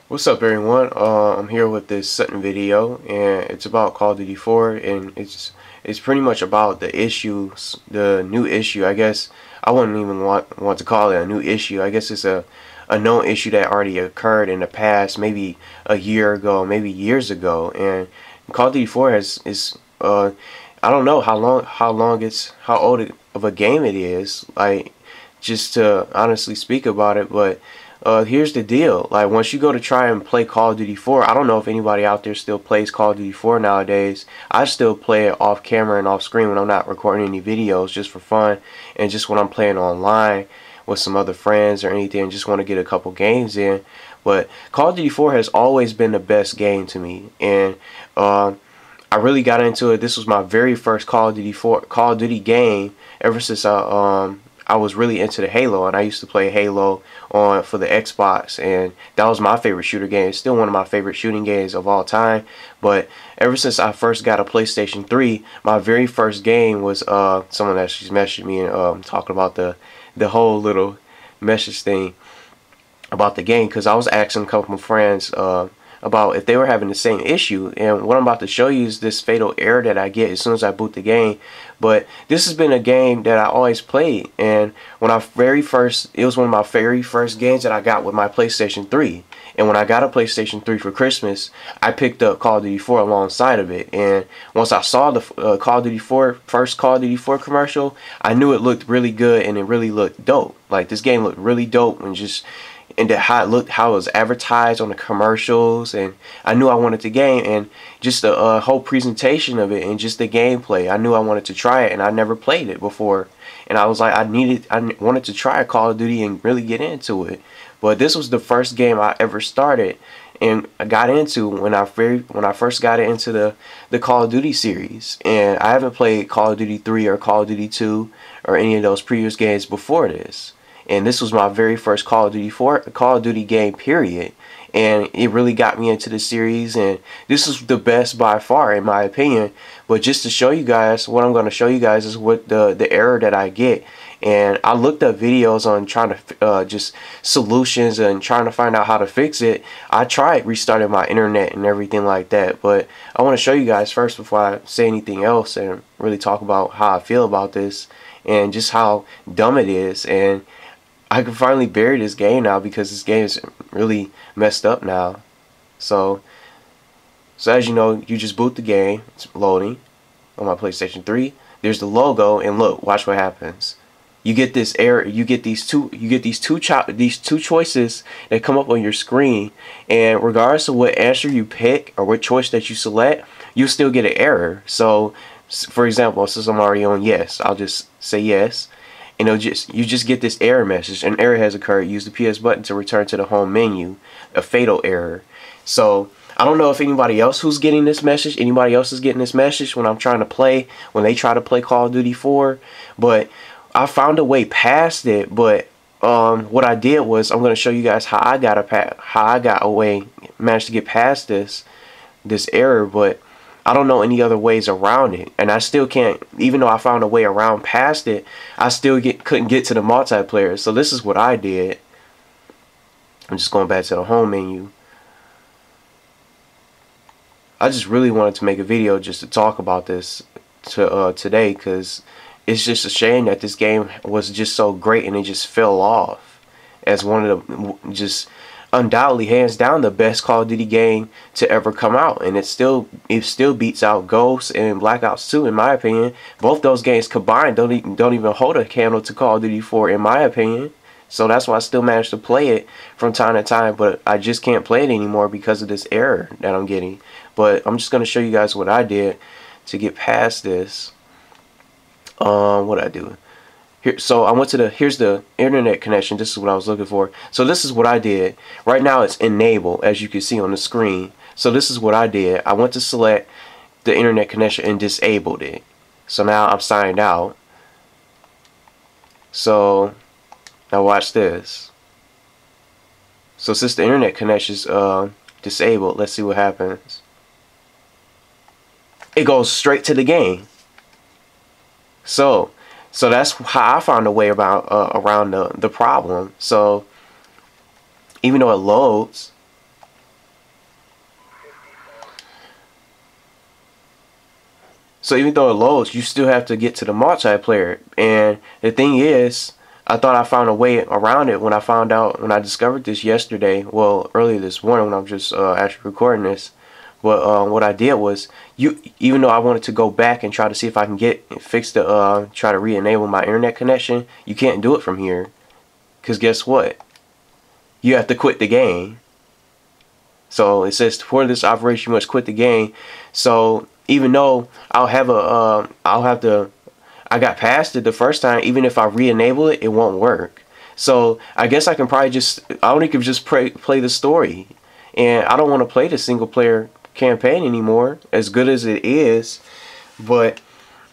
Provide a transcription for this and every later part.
What's up, everyone? I'm here with this second video, and it's about Call of Duty 4, and it's pretty much about the issues, the new issue. I guess I wouldn't even want to call it a new issue. I guess it's a known issue that already occurred in the past, maybe a year ago, maybe years ago. And Call of Duty 4 I don't know how old of a game it is. Like, just to honestly speak about it, but here's the deal. Like, once you go to try and play Call of Duty 4, I don't know if anybody out there still plays Call of Duty 4 nowadays. I still play it off camera and off screen when I'm not recording any videos, just for fun, and just when I'm playing online with some other friends or anything, just want to get a couple games in. But Call of Duty 4 has always been the best game to me, and I really got into it. This was my very first Call of Duty game ever since I was really into the Halo, and I used to play Halo for the Xbox, and that was my favorite shooter game. It's still one of my favorite shooting games of all time. But ever since I first got a PlayStation 3, my very first game was someone that she's messaged me and talking about the whole little message thing about the game, because I was asking a couple of friends about if they were having the same issue. And what I'm about to show you is this fatal error that I get as soon as I boot the game. But this has been a game that I always played, and it was one of my very first games that I got with my PlayStation 3. And when I got a PlayStation 3 for Christmas, I picked up Call of Duty 4 alongside of it. And once I saw the first Call of Duty 4 commercial, I knew it looked really good and it really looked dope. Like, this game looked really dope, and how it looked, how it was advertised on the commercials, and I knew I wanted the game, and just the whole presentation of it and just the gameplay. I knew I wanted to try it, and I never played it before, and I was like, I wanted to try Call of Duty and really get into it. But this was the first game I ever started and I got into when I first got into the Call of Duty series. And I haven't played Call of Duty 3 or Call of Duty 2 or any of those previous games before this. And this was my very first Call of Duty game, period. And it really got me into the series, and this is the best by far in my opinion. But just to show you guys, what I'm going to show you guys is what the error that I get. And I looked up videos on trying to just solutions and trying to find out how to fix it. I tried restarting my internet and everything like that, but I want to show you guys first before I say anything else and really talk about how I feel about this and just how dumb it is. And I can finally bury this game now because this game is really messed up now. So as you know, you just boot the game. It's loading on my PlayStation 3. There's the logo, and look, watch what happens. You get this error. You get these two choices that come up on your screen, and regardless of what answer you pick or what choice that you select, you still get an error. So, for example, since I'm already on yes, I'll just say yes. And you just get this error message. An error has occurred. Use the PS button to return to the home menu. A fatal error. So I don't know if anybody else who's getting this message, anybody else is getting this message when I'm trying to play, when they try to play Call of Duty 4. But I found a way past it. But what I did was, I'm going to show you guys how I managed to get past this error. But I don't know any other ways around it, and I still can't. Even though I found a way around past it, I still couldn't get to the multiplayer. So this is what I did. I'm just going back to the home menu. I just really wanted to make a video just to talk about this today, because it's just a shame that this game was just so great and it just fell off as one of the just undoubtedly, hands down, the best Call of Duty game to ever come out. And it still beats out Ghost and Black Ops 2 in my opinion. Both those games combined don't even hold a candle to Call of Duty 4 in my opinion. So that's why I still manage to play it from time to time, but I just can't play it anymore because of this error that I'm getting. But I'm just going to show you guys what I did to get past this. What I do here, so I went to here's the internet connection. This is what I was looking for. So this is what I did. Right now it's enabled, as you can see on the screen. So this is what I did. I went to select the internet connection and disabled it. So now I'm signed out. So now watch this. So since the internet connection is disabled, let's see what happens. It goes straight to the game. So that's how I found a way around the problem. So even though it loads, So even though it loads, you still have to get to the multiplayer. And the thing is, I thought I found a way around it when I discovered this yesterday. Well, earlier this morning when I'm just actually recording this. But what I did was, even though I wanted to go back and try to see if I can fix the try to re-enable my internet connection, you can't do it from here. Because guess what? You have to quit the game. So it says for this operation you must quit the game. So even though I got past it the first time, even if I re-enable it, it won't work. So I guess I can probably I only can just play the story. And I don't want to play the single player campaign anymore, as good as it is. But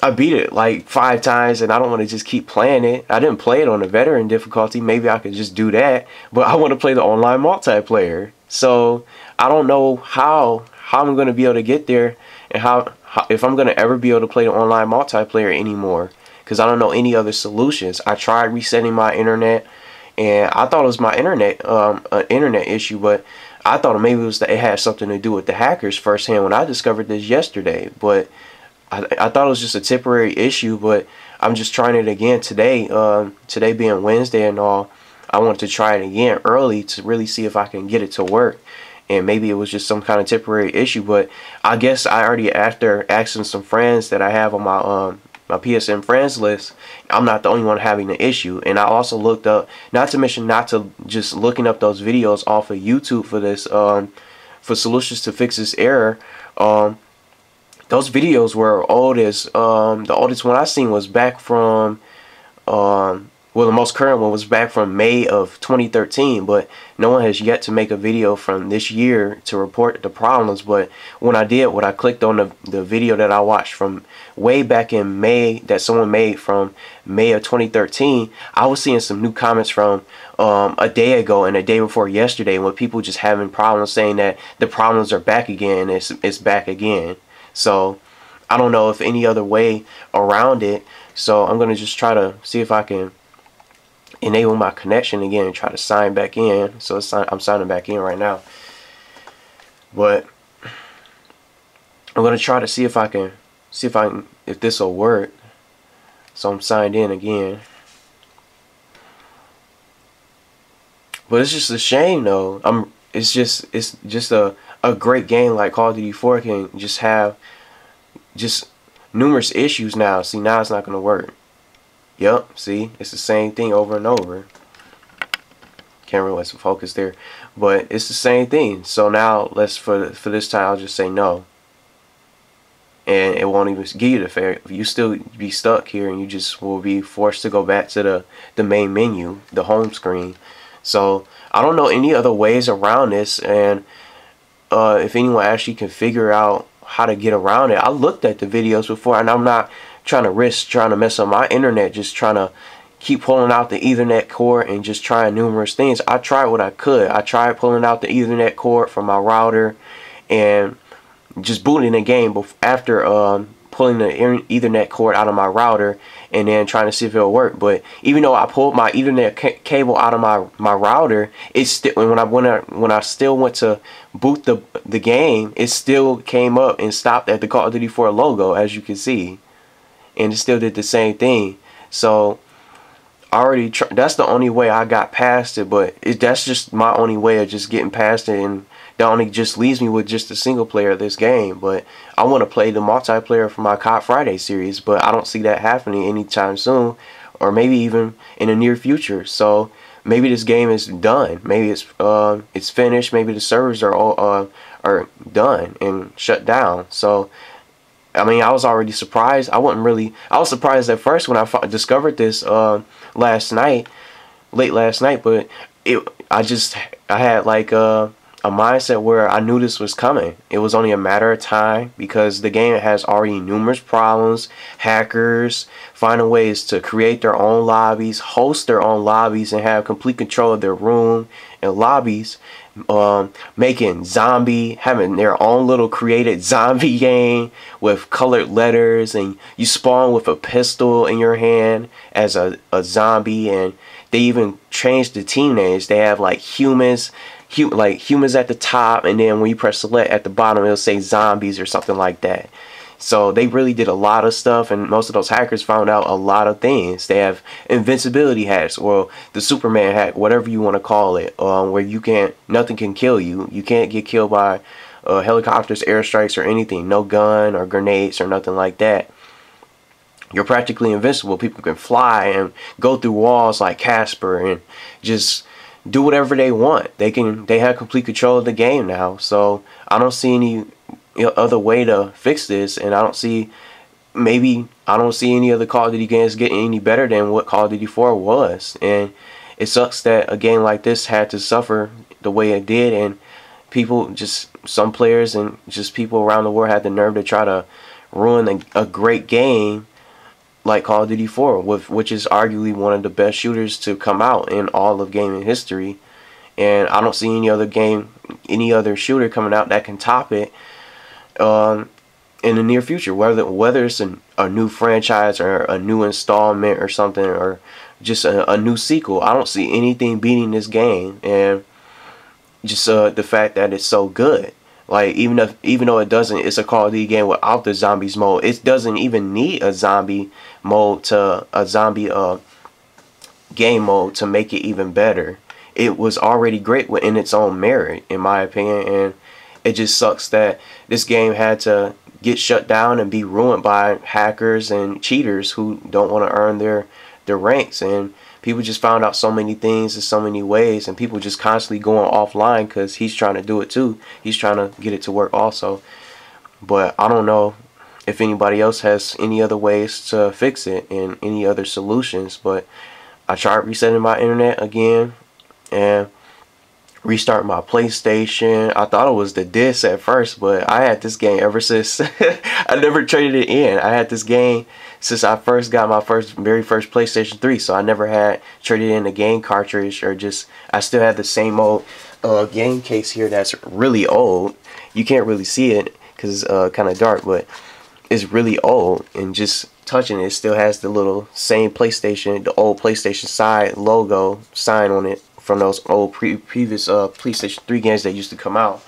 I beat it like 5 times and I don't want to just keep playing it. I didn't play it on the veteran difficulty. Maybe I could just do that. But I want to play the online multiplayer. So I don't know how I'm going to be able to get there, and how if I'm going to ever be able to play the online multiplayer anymore, because I don't know any other solutions. I tried resetting my internet, and I thought it was my internet an internet issue, but I thought maybe it had something to do with the hackers firsthand when I discovered this yesterday. But I thought it was just a temporary issue, but I'm just trying it again today. Today being Wednesday and all, I want to try it again early to really see if I can get it to work. And maybe it was just some kind of temporary issue, but I guess I already, after asking some friends that I have on my my PSN friends list, I'm not the only one having the issue. And I also looked up, not to just looking up those videos off of YouTube for this for solutions to fix this error. Those videos were old as the oldest one I seen was back from well, the most current one was back from May of 2013, but no one has yet to make a video from this year to report the problems. But when I did, when I clicked on the video that I watched from way back in May, that someone made from May of 2013, I was seeing some new comments from a day ago and a day before yesterday, when people just having problems, saying that the problems are back again. It's back again. So I don't know if any other way around it. So I'm gonna just try to see if I can enable my connection again and try to sign back in. So I'm signing back in right now, but I'm gonna try to see if if this will work. So I'm signed in again, but it's just a shame though. It's just a great game like Call of Duty 4 can just have just numerous issues now. See, now it's not gonna work. Yep, see, it's the same thing over and over. Can't really focus there, but it's the same thing. So now for this time, I'll just say no, and it won't even give you the fair. You still be stuck here, and you just will be forced to go back to the main menu, the home screen. So I don't know any other ways around this, and if anyone actually can figure out how to get around it. I looked at the videos before, and I'm not trying to mess up my internet, just trying to keep pulling out the Ethernet cord and just trying numerous things. I tried what I could. I tried pulling out the Ethernet cord from my router and just booting the game after pulling the Ethernet cord out of my router, and then trying to see if it'll work. But even though I pulled my Ethernet cable out of my router, it still, when I still went to boot the game, it still came up and stopped at the Call of Duty 4 logo, as you can see, and it still did the same thing. So I already that's the only way I got past it, but that's just my only way of just getting past it, and that only just leaves me with just the single player of this game. But I want to play the multiplayer for my COD Friday series, but I don't see that happening anytime soon, or maybe even in the near future. So maybe this game is done. Maybe it's finished. Maybe the servers are done and shut down. So I mean, I was already surprised. I was surprised at first when I discovered this late last night, but I had like a mindset where I knew this was coming. It was only a matter of time, because the game has already numerous problems. Hackers finding ways to create their own lobbies, host their own lobbies, and have complete control of their room and lobbies. Having their own little created zombie game with colored letters, and you spawn with a pistol in your hand as a zombie. And they even changed the team names. They have like humans at the top, and then when you press select at the bottom, it'll say zombies or something like that. So they really did a lot of stuff, and most of those hackers found out a lot of things. They have invincibility hacks, or the Superman hack, whatever you want to call it, where nothing can kill you. You can't get killed by helicopters, airstrikes, or anything. No gun or grenades or nothing like that. You're practically invincible. People can fly and go through walls like Casper and just do whatever they want. They have complete control of the game now. So I don't see any other way to fix this, and I don't see any other Call of Duty games getting any better than what Call of Duty 4 was. And it sucks that a game like this had to suffer the way it did, and some players and just people around the world had the nerve to try to ruin a great game like Call of Duty 4, which is arguably one of the best shooters to come out in all of gaming history. And I don't see any other shooter coming out that can top it in the near future, whether it's a new franchise or a new installment or something, or just a new sequel. I don't see anything beating this game, and just the fact that it's so good. Like, even though it's a Call of Duty game without the zombies mode, it doesn't even need a zombie mode game mode to make it even better. It was already great within its own merit, in my opinion, and it just sucks that this game had to get shut down and be ruined by hackers and cheaters who don't want to earn their ranks. And people just found out so many things in so many ways, and people just constantly going offline because he's trying to do it too. He's trying to get it to work also. But I don't know if anybody else has any other ways to fix it and any other solutions. But I tried resetting my internet again and restart my PlayStation. I thought it was the disc at first, but I had this game ever since. I never traded it in. I had this game since I first got my very first PlayStation 3, so I never had traded in a game cartridge, or I still have the same old game case here that's really old. You can't really see it because it's kind of dark, but it's really old, and just touching it still has the little same PlayStation, the old PlayStation side logo sign on it from those old previous PlayStation 3 games that used to come out.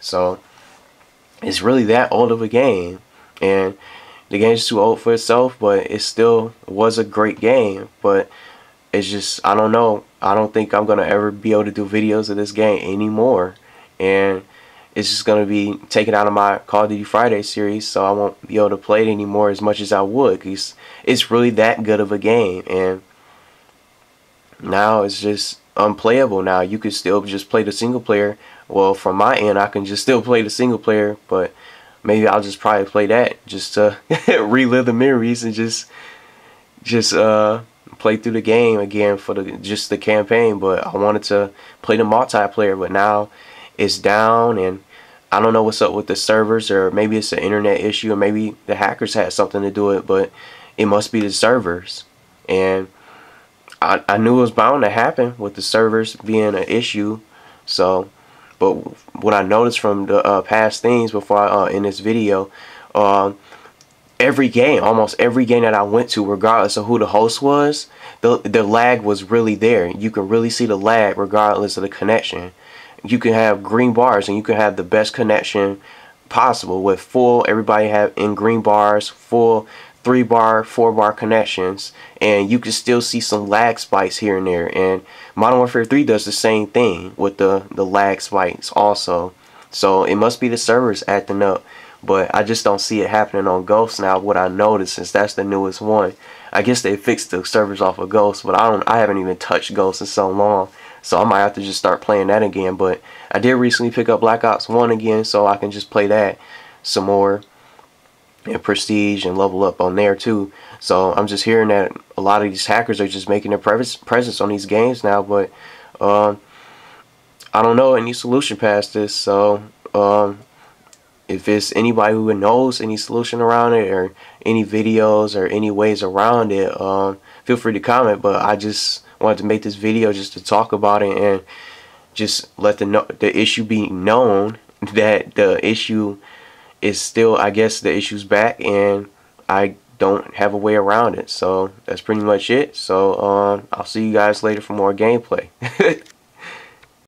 So it's really that old of a game, and the game's too old for itself, but it still was a great game. But it's just, I don't know, I don't think I'm gonna ever be able to do videos of this game anymore, and it's just gonna be taken out of my Call of Duty Friday series, so I won't be able to play it anymore as much as I would, because it's really that good of a game. And now it's just unplayable. Now you could still just play the single player. Well, from my end, I can just still play the single player, but maybe I'll just probably play that just to relive the memories and just play through the game again for just the campaign. But I wanted to play the multiplayer, but now it's down, and I don't know what's up with the servers, or maybe it's an internet issue, or maybe the hackers had something to do it, but it must be the servers. And I knew it was bound to happen with the servers being an issue. So, but what I noticed from the past things before in this video, almost every game that I went to, regardless of who the host was, the lag was really there. You can really see the lag regardless of the connection. You can have green bars, and you can have the best connection possible with everybody have in green bars, full 3-bar, 4-bar connections, and you can still see some lag spikes here and there. And Modern Warfare 3 does the same thing with the lag spikes also. So it must be the servers acting up, but I just don't see it happening on Ghost now. What I noticed, since that's the newest one, I guess they fixed the servers off of Ghost, but I haven't even touched Ghost in so long, so I might have to just start playing that again. But I did recently pick up Black Ops 1 again, so I can just play that some more and prestige and level up on there too. So I'm just hearing that a lot of these hackers are just making their presence on these games now, but I don't know any solution past this. So if it's anybody who knows any solution around it, or any videos or any ways around it, feel free to comment. But I just wanted to make this video just to talk about it, and just let the issue be known, that the issue is still, I guess the issue's back, and I don't have a way around it. So that's pretty much it. So I'll see you guys later for more gameplay.